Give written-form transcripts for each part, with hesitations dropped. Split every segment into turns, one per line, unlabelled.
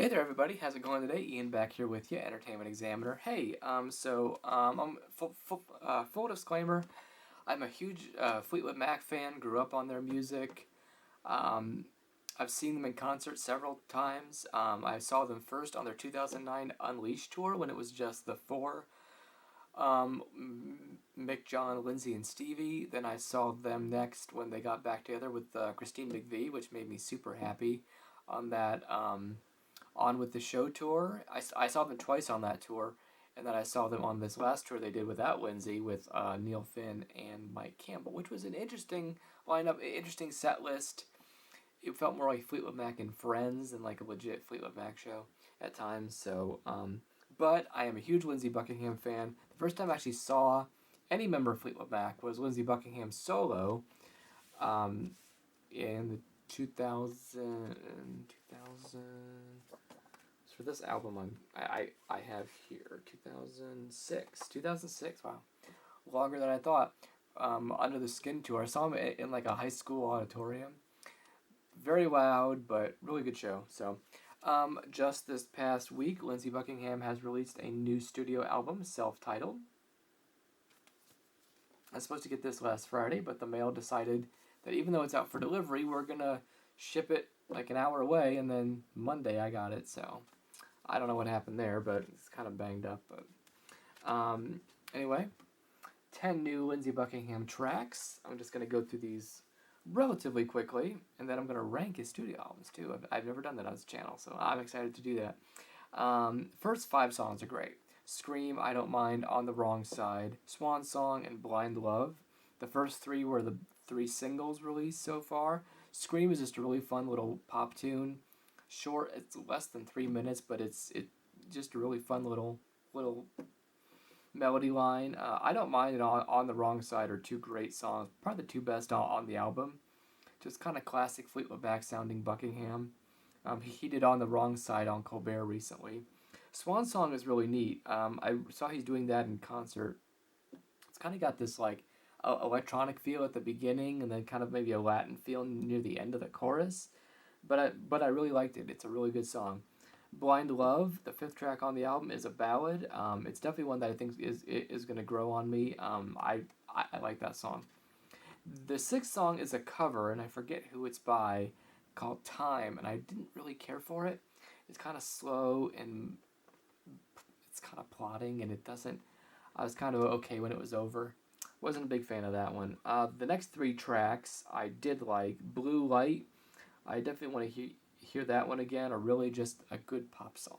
Hey there, everybody. How's it going today? Ian back here with you, Entertainment Examiner. Hey, I'm full disclaimer. I'm a huge Fleetwood Mac fan. Grew up on their music. Um, I've seen them in concert several times. I saw them first on their 2009 Unleashed tour when it was just the four. Mick, John, Lindsey, and Stevie. Then I saw them next when they got back together with Christine McVie, which made me super happy on that. On with the show tour. I saw them twice on that tour, and then I saw them on this last tour they did without Lindsey with Neil Finn and Mike Campbell, which was an interesting lineup, interesting set list. It felt more like Fleetwood Mac and Friends than like a legit Fleetwood Mac show at times. But I am a huge Lindsey Buckingham fan. The first time I actually saw any member of Fleetwood Mac was Lindsey Buckingham solo um, in the 2000. So for this album, I have here 2006. Wow, longer than I thought. Under the Skin tour, I saw him in like a high school auditorium. Very loud, but really good show. Just this past week, Lindsey Buckingham has released a new studio album, self-titled. I was supposed to get this last Friday, but the mail decided that even though it's out for delivery, we're gonna ship it like an hour away, and then Monday I got it. So I don't know what happened there, but it's kind of banged up. But anyway, 10 new Lindsey Buckingham tracks. I'm just gonna go through these relatively quickly, and then I'm gonna rank his studio albums too. I've never done that on his channel, so I'm excited to do that. First 5 songs are great. Scream, I Don't Mind, On the Wrong Side, Swan Song, and Blind Love. The first 3 were the 3 singles released so far. Scream is just a really fun little pop tune. Short, it's less than 3 minutes, but it's just a really fun little melody line. I Don't Mind and On the Wrong Side are 2 great songs, probably the 2 best on the album. Just kind of classic Fleetwood Mac sounding Buckingham. He did On the Wrong Side on Colbert recently. Swan Song is really neat. I saw he's doing that in concert. It's kind of got this like electronic feel at the beginning, and then kind of maybe a Latin feel near the end of the chorus. But I really liked it. It's a really good song. Blind Love, the 5th track on the album, is a ballad. It's definitely one that I think is going to grow on me. I like that song. The 6th song is a cover, and I forget who it's by, called Time, and I didn't really care for it. It's kind of slow and it's kind of plotting, and it doesn't. I was kind of okay when it was over. Wasn't a big fan of that one. The next 3 tracks I did like. Blue Light, I definitely want to hear that one again, or really just a good pop song.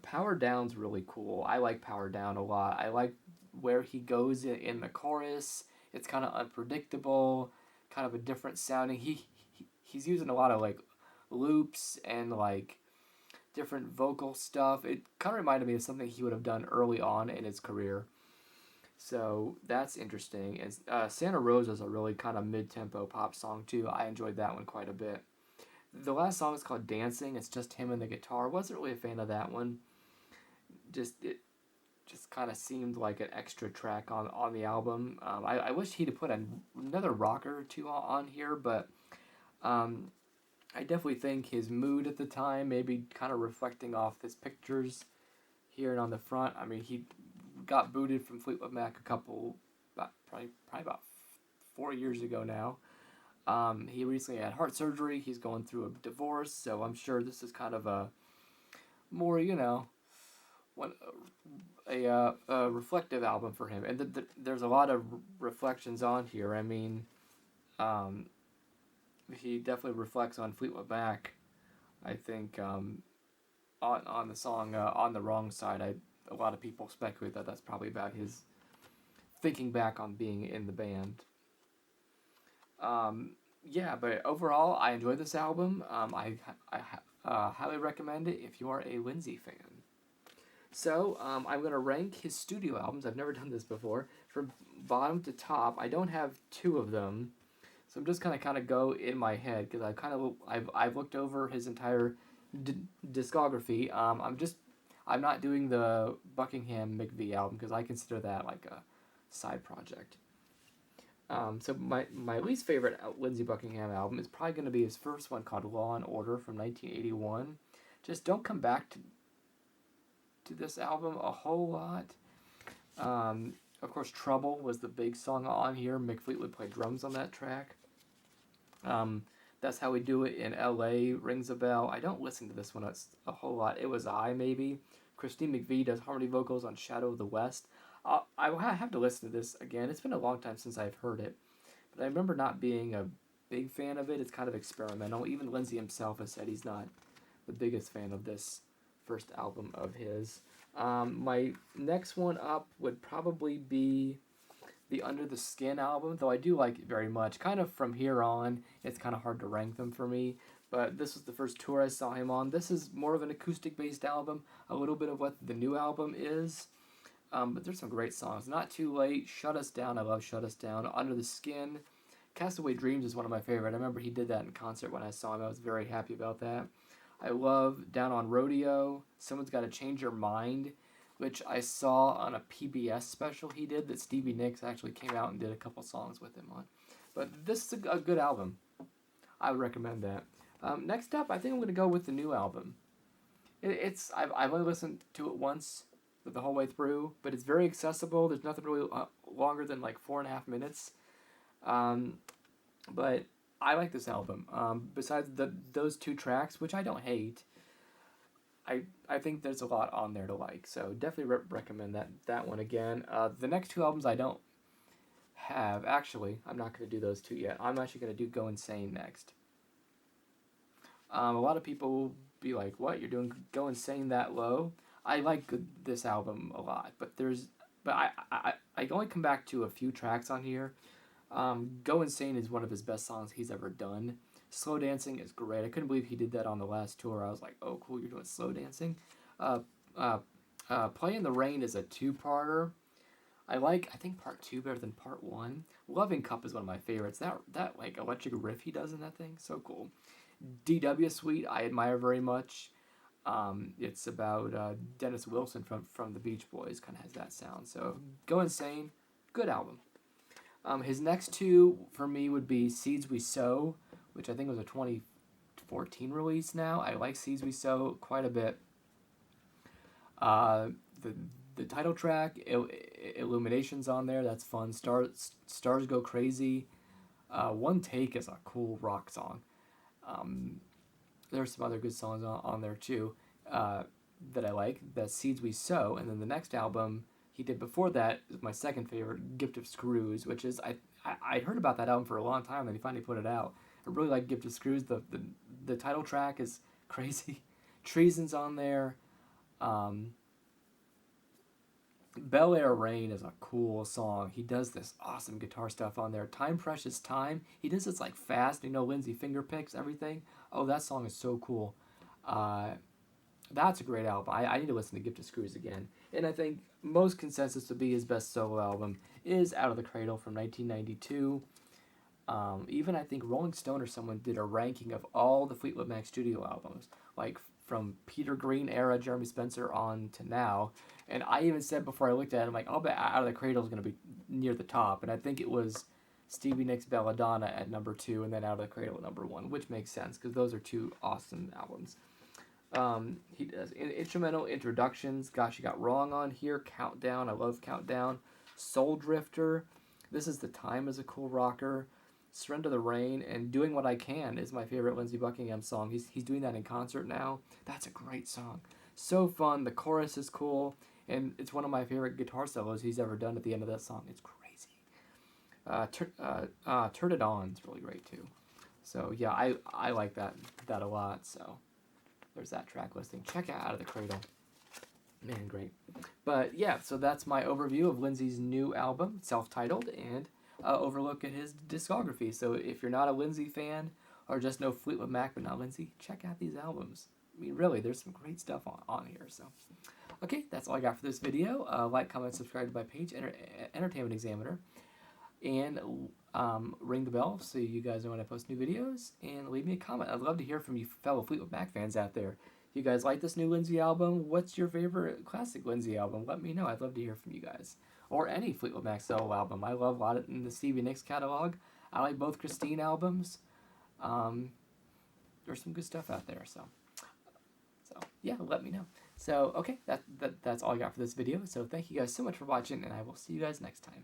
Power Down's really cool. I like Power Down a lot. I like where he goes in the chorus. It's kind of unpredictable, kind of a different sounding. He's using a lot of like loops and like different vocal stuff. It kind of reminded me of something he would have done early on in his career. So that's interesting. And Santa Rosa is a really kind of mid-tempo pop song too. I enjoyed that one quite a bit. The last song is called Dancing. It's just him and the guitar. Wasn't really a fan of that one. It just kind of seemed like an extra track on the album. I wish he'd have put another rocker or two on here, but I definitely think his mood at the time, maybe kind of reflecting off his pictures here and on the front. I mean, he got booted from Fleetwood Mac probably about 4 years ago now. He recently had heart surgery. He's going through a divorce, so I'm sure this is kind of a more, a reflective album for him. And there's a lot of reflections on here. I mean, he definitely reflects on Fleetwood Mac. I think on the song On the Wrong Side, a lot of people speculate that that's probably about his thinking back on being in the band. Yeah, but overall, I enjoyed this album. I highly recommend it if you are a Lindsey fan. So, I'm going to rank his studio albums. I've never done this before. From bottom to top, I don't have 2 of them. So I'm just going to kind of go in my head because I've looked over his entire discography. I'm not doing the Buckingham McVie album because I consider that like a side project. So my least favorite Lindsey Buckingham album is probably going to be his first one called Law and Order from 1981. Just don't come back to this album a whole lot. Of course, Trouble was the big song on here. Mick Fleetwood played drums on that track. That's How We Do It in L.A. rings a bell. I don't listen to this one a whole lot. It Was I, maybe. Christine McVie does harmony vocals on Shadow of the West. I will have to listen to this again. It's been a long time since I've heard it. But I remember not being a big fan of it. It's kind of experimental. Even Lindsey himself has said he's not the biggest fan of this first album of his. My next one up would probably be the Under the Skin album, though I do like it very much. Kind of from here on, it's kind of hard to rank them for me. But this was the first tour I saw him on. This is more of an acoustic-based album, a little bit of what the new album is. But there's some great songs. Not Too Late, Shut Us Down, I love Shut Us Down, Under the Skin. Castaway Dreams is one of my favorite. I remember he did that in concert when I saw him. I was very happy about that. I love Down on Rodeo, Someone's Gotta Change Your Mind, which I saw on a PBS special he did that Stevie Nicks actually came out and did a couple songs with him on. But this is a good album. I would recommend that. Next up, I think I'm going to go with the new album. I've only listened to it once the whole way through, but it's very accessible. There's nothing really longer than like 4.5 minutes. But I like this album. Besides those two tracks, which I don't hate, I think there's a lot on there to like. So definitely recommend that one again. The next two albums I don't have. Actually, I'm not going to do those two yet. I'm actually going to do Go Insane next. A lot of people will be like, what, you're doing Go Insane that low? I like this album a lot, but I only come back to a few tracks on here. Go Insane is one of his best songs he's ever done. Slow Dancing is great. I couldn't believe he did that on the last tour. I was like, oh, cool, you're doing Slow Dancing. Play in the Rain is a two-parter. I think part 2 better than part 1. Loving Cup is one of my favorites. That like electric riff he does in that thing, so cool. DW Suite I admire very much. It's about Dennis Wilson from the Beach Boys, kind of has that sound. So Go Insane, good album. His next two for me would be Seeds We Sow, which I think was a 2014 release now. I like Seeds We Sow quite a bit. The title track, Illuminations on there, that's fun. Stars Go Crazy. One Take is a cool rock song. There's some other good songs on there too that I like. That's Seeds We Sow, and then the next album he did before that is my second favorite, Gift of Screws, which is I heard about that album for a long time, and he finally put it out. I really like Gift of Screws. The title track is crazy. Treason's on there. Bel Air Rain is a cool song. He does this awesome guitar stuff on there. Time Precious Time. He does this like fast, Lindsey finger picks, everything. Oh, that song is so cool. That's a great album. I need to listen to Gift of Screws again. And I think most consensus to be his best solo album is Out of the Cradle from 1992. Even I think Rolling Stone or someone did a ranking of all the Fleetwood Mac studio albums, like from Peter Green era, Jeremy Spencer on to now. And I even said before I looked at it, I'm like, I'll bet Out of the Cradle is going to be near the top. And I think it was Stevie Nicks' Belladonna at number 2 and then Out of the Cradle at number 1, which makes sense because those are two awesome albums. He does instrumental introductions. Gosh, You Got Wrong on here. Countdown, I love Countdown. Soul Drifter, This Is the Time is a cool rocker. Surrender the Rain, and Doing What I Can is my favorite Lindsey Buckingham song. He's doing that in concert now. That's a great song. So fun. The chorus is cool, and it's one of my favorite guitar solos he's ever done at the end of that song. It's crazy. Turn It On is really great too. So yeah, I like that a lot. So there's that track listing. Check Out of the Cradle. Man, great. But yeah, so that's my overview of Lindsey's new album, self-titled, and overlook at his discography. So if you're not a Lindsey fan or just know Fleetwood Mac but not Lindsey, check out these albums. I mean, really, there's some great stuff on here. So, okay, that's all I got for this video. Like, comment, subscribe to my page, Entertainment Examiner, and ring the bell so you guys know when I post new videos, and leave me a comment. I'd love to hear from you fellow Fleetwood Mac fans out there. You guys like this new Lindsey album? What's your favorite classic Lindsey album? Let me know. I'd love to hear from you guys. or any Fleetwood Mac solo album. I love a lot in the Stevie Nicks catalog. I like both Christine albums. There's some good stuff out there, so yeah, let me know. So okay, that's all I got for this video. So thank you guys so much for watching, and I will see you guys next time.